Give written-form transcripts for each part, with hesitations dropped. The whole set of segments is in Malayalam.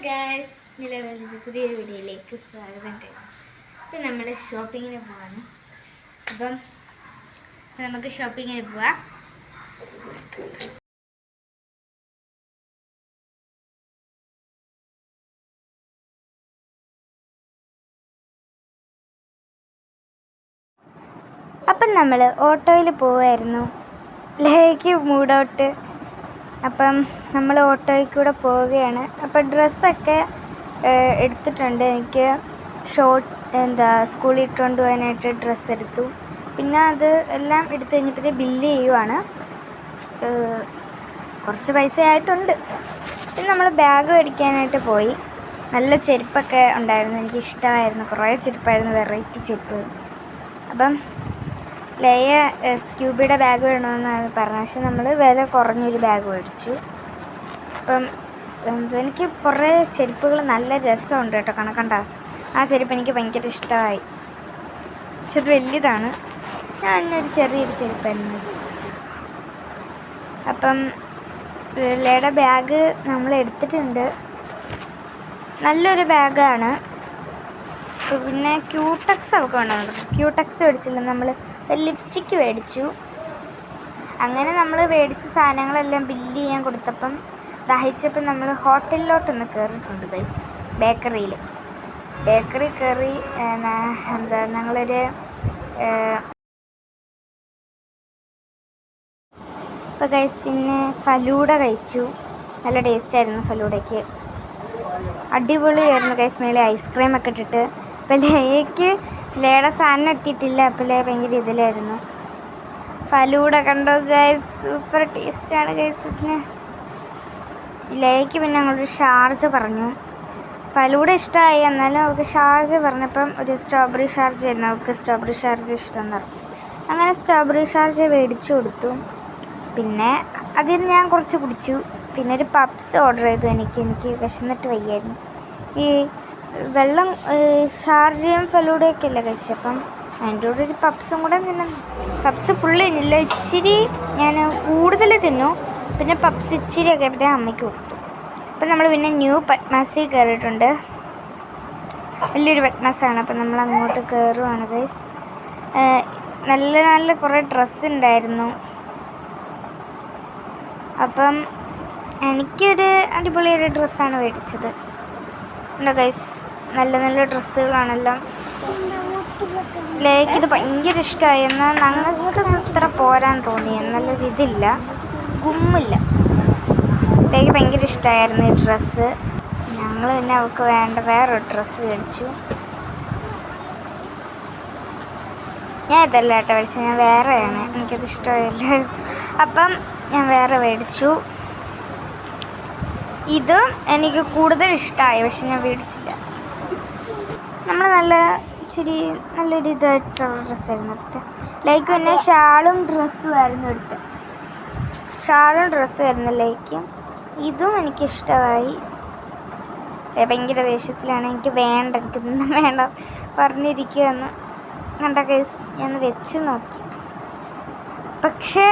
ഗൈസ്, നിലവിലെ പുതിയൊരു വീഡിയോയിലേക്ക് സ്വാഗതം. ഇത് നമ്മൾ ഷോപ്പിങ്ങിന് പോവാണ്. അപ്പം നമുക്ക് ഷോപ്പിങ്ങിന് പോവാം. അപ്പം നമ്മൾ ഓട്ടോയിൽ പോവായിരുന്നു. ലേക്ക് മൂടോട്ട്. അപ്പം നമ്മൾ ഓട്ടോയിൽ കൂടെ പോവുകയാണ്. അപ്പം ഡ്രസ്സൊക്കെ എടുത്തിട്ടുണ്ട്. എനിക്ക് സ്കൂളിൽ ഇട്ടുകൊണ്ട് പോകാനായിട്ട് ഡ്രസ്സ് എടുത്തു. പിന്നെ അത് എല്ലാം എടുത്തു കഴിഞ്ഞപ്പോഴത്തേ ബില്ല് ചെയ്യുവാണ്. കുറച്ച് പൈസ ആയിട്ടുണ്ട്. പിന്നെ നമ്മൾ ബാഗ് മേടിക്കാനായിട്ട് പോയി. നല്ല ചെരുപ്പൊക്കെ ഉണ്ടായിരുന്നു, എനിക്കിഷ്ടമായിരുന്നു. കുറേ ചെരുപ്പായിരുന്നു, വെറൈറ്റി ചെരുപ്പ്. അപ്പം ലയ സ്ക്യൂബിയുടെ ബാഗ് വേണമെന്നാണ് പറഞ്ഞത്. പക്ഷെ നമ്മൾ വില കുറഞ്ഞൊരു ബാഗ് മേടിച്ചു. അപ്പം എനിക്ക് കുറേ ചെരുപ്പുകൾ നല്ല രസമുണ്ട് കേട്ടോ. കണക്കണ്ട, ആ ചെരുപ്പ് എനിക്ക് ഭയങ്കര ഇഷ്ടമായി. പക്ഷെ അത് വലിയതാണ്. ഞാൻ ഒരു ചെറിയൊരു ചെരുപ്പായിരുന്നു വെച്ചു. അപ്പം ലയുടെ ബാഗ് നമ്മൾ എടുത്തിട്ടുണ്ട്. നല്ലൊരു ബാഗാണ്. പിന്നെ ക്യൂടെക്സ് ഒക്കെ വേണമെന്നുണ്ട്. ക്യൂടെക്സ് മേടിച്ചില്ല, നമ്മൾ ലിപ്സ്റ്റിക്ക് മേടിച്ചു. അങ്ങനെ നമ്മൾ മേടിച്ച സാധനങ്ങളെല്ലാം ബില്ല് ചെയ്യാൻ കൊടുത്തപ്പം ദാഹിച്ചപ്പം നമ്മൾ ഹോട്ടലിലോട്ടൊന്ന് കയറിയിട്ടുണ്ട് ഗൈസ്. ബേക്കറി കയറി. ഞങ്ങളൊരു ഇപ്പോൾ ഗൈസ് പിന്നെ ഫലൂഡ കഴിച്ചു. നല്ല ടേസ്റ്റായിരുന്നു ഫലൂഡയ്ക്ക്. അടിപൊളിയായിരുന്നു ഗൈസ്. മേലെ ഐസ്ക്രീമൊക്കെ ഇട്ടിട്ട്. അപ്പോൾ ലയുടെ സാധനം എത്തിയിട്ടില്ല. അപ്പോൾ ലയ ഭയങ്കര ഇതിലായിരുന്നു. ഫലൂഡ കണ്ടോ ഗൈസ്, സൂപ്പർ ടേസ്റ്റാണ് ഗൈസ്. ഇതിന് ലയയ്ക്ക് പിന്നെ ഞങ്ങളൊരു ഷാർജ പറഞ്ഞു. ഫലൂഡ ഇഷ്ടമായി, എന്നാലും അവൾക്ക് ഷാർജ പറഞ്ഞപ്പം ഒരു സ്ട്രോബെറി ഷാർജ ആയിരുന്നു. അവൾക്ക് സ്ട്രോബെറി ഷാർജ ഇഷ്ടമെന്ന് പറഞ്ഞു. അങ്ങനെ സ്ട്രോബെറി ഷാർജ മേടിച്ചു കൊടുത്തു. പിന്നെ അതിൽ ഞാൻ കുറച്ച് കുടിച്ചു. പിന്നെ ഒരു പപ്സ് ഓർഡർ ചെയ്തു. എനിക്ക് വിശന്നിട്ട് വയ്യായിരുന്നു. ഈ വെള്ളം ഷാർജയും ഫലൂഡയൊക്കെ അല്ലേ കഴിച്ചപ്പം അതിൻ്റെ കൂടെ ഒരു പപ്സും കൂടെ തിന്നു. പപ്സ് ഫുള്ള് തിന്നില്ല, ഇച്ചിരി ഞാൻ കൂടുതൽ തിന്നു. പിന്നെ പപ്സ് ഇച്ചിരിയൊക്കെ പിന്നെ അമ്മയ്ക്ക് കൊടുത്തു. അപ്പം നമ്മൾ പിന്നെ ന്യൂ പത്മാസിൽ കയറിയിട്ടുണ്ട്. വലിയൊരു പത്മാസാണ്. അപ്പം നമ്മൾ അങ്ങോട്ട് കയറുവാണ് ഗൈസ്. നല്ല കുറേ ഡ്രസ്സ് ഉണ്ടായിരുന്നു. അപ്പം എനിക്കൊരു അടിപൊളിയൊരു ഡ്രസ്സാണ് മേടിച്ചത്. ഉണ്ടോ ഗൈസ്, നല്ല ഡ്രസ്സുകളാണെല്ലാം. ലേക്കിത് ഭയങ്കര ഇഷ്ടമായി. എന്നാൽ ഞങ്ങൾക്ക് ഇത്ര പോരാൻ തോന്നി. നല്ലൊരു ഇതില്ല, ഗുമ്മില്ല. ലേക്ക് ഭയങ്കര ഇഷ്ടമായിരുന്നു ഈ ഡ്രസ്സ്. ഞങ്ങൾ പിന്നെ അവൾക്ക് വേണ്ട വേറൊരു ഡ്രസ്സ് മേടിച്ചു. ഞാൻ ഇതല്ല കേട്ടോ മേടിച്ചത്, ഞാൻ വേറെയാണ്. എനിക്കത് ഇഷ്ടമായില്ല. അപ്പം ഞാൻ വേറെ മേടിച്ചു. ഇത് എനിക്ക് കൂടുതൽ ഇഷ്ടമായി, പക്ഷെ ഞാൻ മേടിച്ചില്ല. നമ്മൾ നല്ലൊരു ഇതായിട്ടുള്ള ഡ്രസ്സായിരുന്നു എടുത്തത്. ലൈക്ക് പിന്നെ ഷാളും ഡ്രസ്സുമായിരുന്നു എടുത്തത്. ഷാളും ഡ്രസ്സുമായിരുന്നു ലൈക്ക്. ഇതും എനിക്കിഷ്ടമായി. ഭയങ്കര ദേഷ്യത്തിലാണ്. എനിക്കൊന്നും വേണ്ട പറഞ്ഞിരിക്കുകയെന്ന് കണ്ട കേസ് ഞാൻ വെച്ച് നോക്കി. പക്ഷേ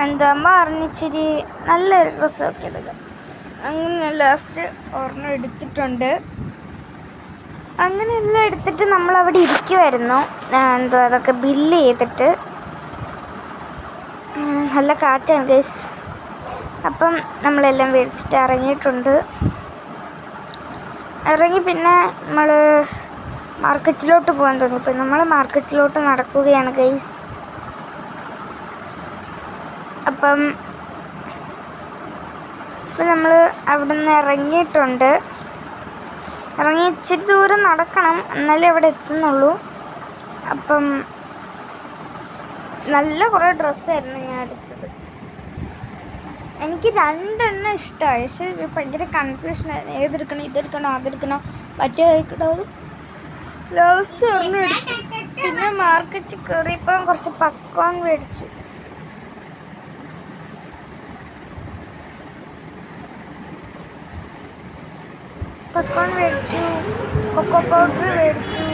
അമ്മ പറഞ്ഞിച്ചിരി നല്ലൊരു ഡ്രസ്സൊക്കെ എടുക്കാം. അങ്ങനെ ലാസ്റ്റ് ഒരെണ്ണം എടുത്തിട്ടുണ്ട്. അങ്ങനെ എല്ലാം എടുത്തിട്ട് നമ്മളവിടെ ഇരിക്കുമായിരുന്നു. അതൊക്കെ ബില്ല് ചെയ്തിട്ട്. നല്ല കാറ്റാണ് ഗൈസ്. അപ്പം നമ്മളെല്ലാം മേടിച്ചിട്ട് ഇറങ്ങിയിട്ടുണ്ട്. ഇറങ്ങി പിന്നെ നമ്മൾ മാർക്കറ്റിലോട്ട് പോകാൻ തോന്നി. ഇപ്പം നമ്മൾ മാർക്കറ്റിലോട്ട് നടക്കുകയാണ് ഗൈസ്. അപ്പം നമ്മൾ അവിടെ നിന്ന് ഇറങ്ങിയിട്ടുണ്ട്. ഇറങ്ങി ഇച്ചിരി ദൂരം നടക്കണം, എന്നാലേ അവിടെ എത്തുന്നുള്ളൂ. അപ്പം നല്ല കുറേ ഡ്രസ്സായിരുന്നു ഞാൻ എടുത്തത്. എനിക്ക് 2 എണ്ണം ഇഷ്ടമായി. പക്ഷേ ഭയങ്കര കൺഫ്യൂഷനായിരുന്നു. ഏതെടുക്കണം, ഇതെടുക്കണോ അതെടുക്കണോ മറ്റേ കഴിക്കണോ. ലാസ്റ്റ് ഒരെണ്ണം എടുത്തു. പിന്നെ മാർക്കറ്റിൽ കയറിയപ്പം കുറച്ച് പക്കോൺ മേടിച്ചു. പക്കോൺ മേടിച്ചു, കൊക്കോ പൗഡർ മേടിച്ചു.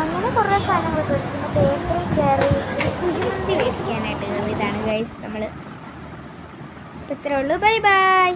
അങ്ങനെ കുറേ സാധനങ്ങൾ മേടിച്ചു. പിന്നെ ബേക്കറി കയറി കുഴിമന്തി മേടിക്കാനായിട്ട് കയറിയതാണ് ഗൈസ് നമ്മൾ. ഇത്രയേ ഉള്ളൂ. Bye bye.